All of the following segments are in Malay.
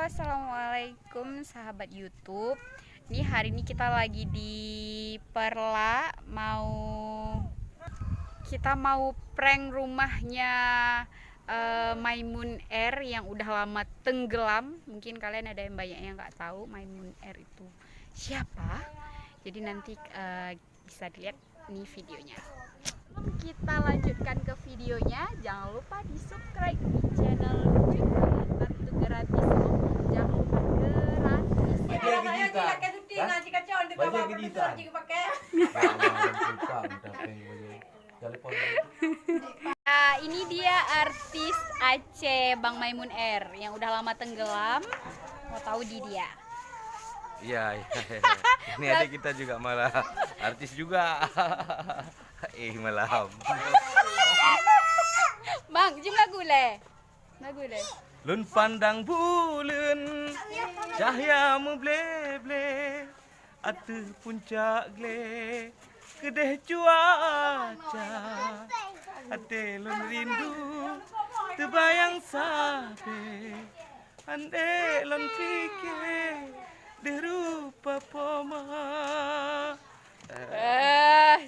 Assalamualaikum sahabat YouTube. Ini hari ini kita lagi di Perla, kita mau prank rumahnya Maimun R yang udah lama tenggelam. Mungkin kalian ada yang banyak yang nggak tahu Maimun R itu siapa. Jadi nanti bisa dilihat nih videonya. Kita lanjutkan ke videonya. Jangan lupa di subscribe di channel Bantu Gratis. Jangan lupa gratis. Ini dia artis Aceh Bang Maimun R yang udah lama tenggelam. Mau tahu di dia? Iya. Ini adik kita juga malah artis juga. Malam. Bang, jom lagu le. Lun pandang bulan, cahayamu ble-ble, atu puncak gle, kedeh cuaca, ate lun rindu, terbayang sabe, ande lun fikir, derupa poma.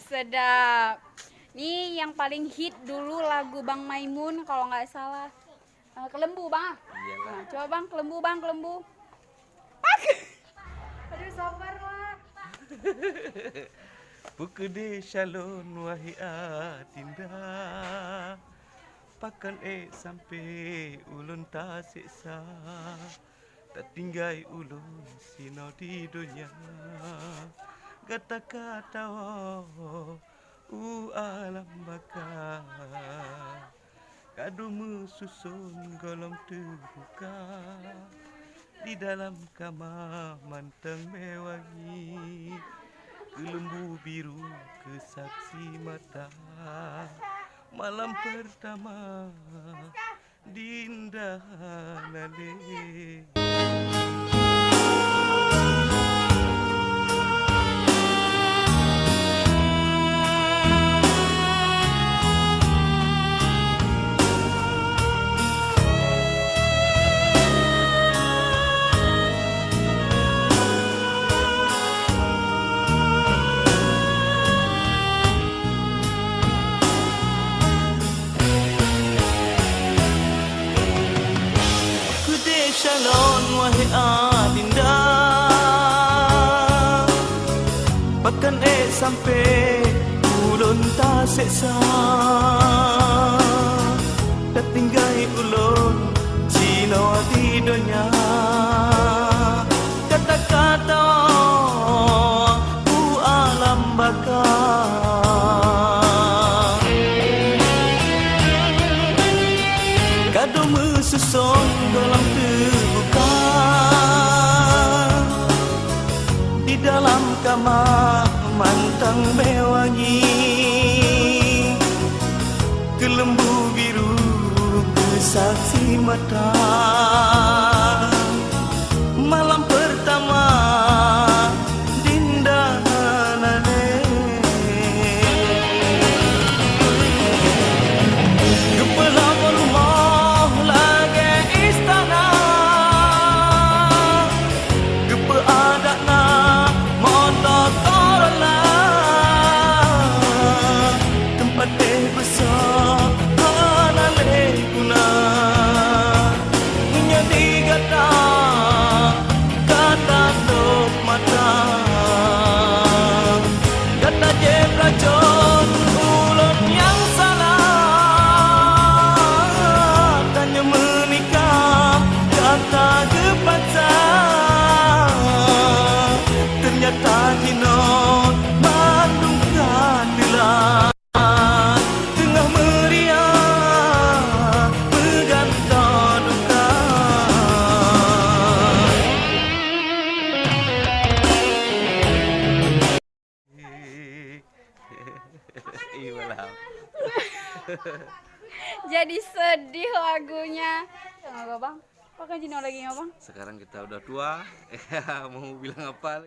Sedap. Nih yang paling hit dulu lagu Bang Maimun kalau nggak salah. Kelembu bang. Nah, coba bang kelembu. Aduh sabar lah. Pukede shalon wahi atinda, pakan sampai ulun tak siksa, tak tinggai ulun sino di dunia. Kata-kata alam baka, kadumu susun golong terbuka, di dalam kamar manteng mewangi, kelembu biru kesaksi mata, malam pertama dinda nade. Shalom wahai adinda, bahkan sampai ulun tak seksa, tak tinggai ulun cino di dunia. Kata-kata alam baka, kadumu susun dalam terbuka, di dalam kamar mantang mewangi, kelembu biru kesaksi mata, malam pertama dinda nade. Kepala rumah lagi istana, kepe adakna motor korona, tempat besar hanale guna, nyadi gata kata tok mata, kata je pelacon ulun yang salah, tanya menikah kata kepaksa, ternyata jinon Bandung kadilan, tengah meriah bergantung duka. Malam. Jadi sedih lagunya. Enggak bang? Pakai Jino lagi nggak bang? Sekarang kita udah tua, mau bilang apa?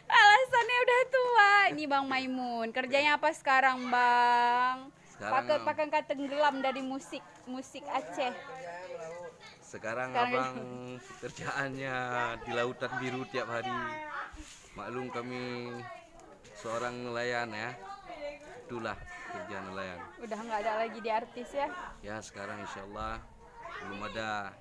Alasannya udah tua. Ini Bang Maimun. Kerjanya apa sekarang bang? Sekarang Pakai tenggelam dari musik Aceh. Sekarang Sekarang abang pekerjaannya di lautan biru tiap hari. Maklum kami seorang nelayan ya. Itulah kerjaan nelayan. udah nggak ada lagi di artis ya, Ya sekarang insya Allah belum ada.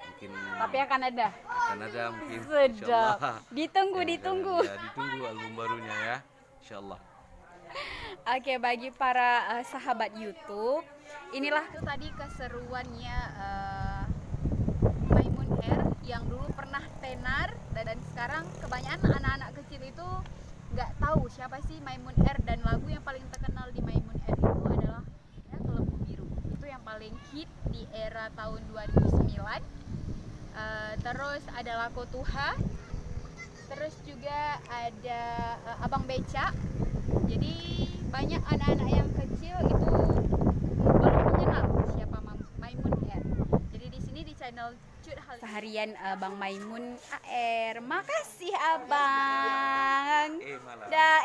Mungkin tapi akan ada. akan ada mungkin. Sedap. Insyaallah. Ditunggu, Ya, ditunggu. Ya ditunggu album barunya ya. Insya Allah. Oke, bagi para sahabat YouTube, inilah tuh tadi keseruannya Maimun Air yang dulu pernah tenar dan sekarang kebanyakan anak-anak kecil itu nggak tahu siapa sih Maimun Air, dan lagu yang paling terkenal di Maimun Air itu adalah ya, Kelembu Biru. Itu yang paling hit di era tahun 2009. Terus ada Lako Tuha, terus juga ada Abang Beca. Jadi banyak anak-anak yang kecil itu belum mengenal siapa Maimun Air. Jadi di sini di channel Cut Hal seharian Bang Maimun AR. Makasih Abang. Malah. Dah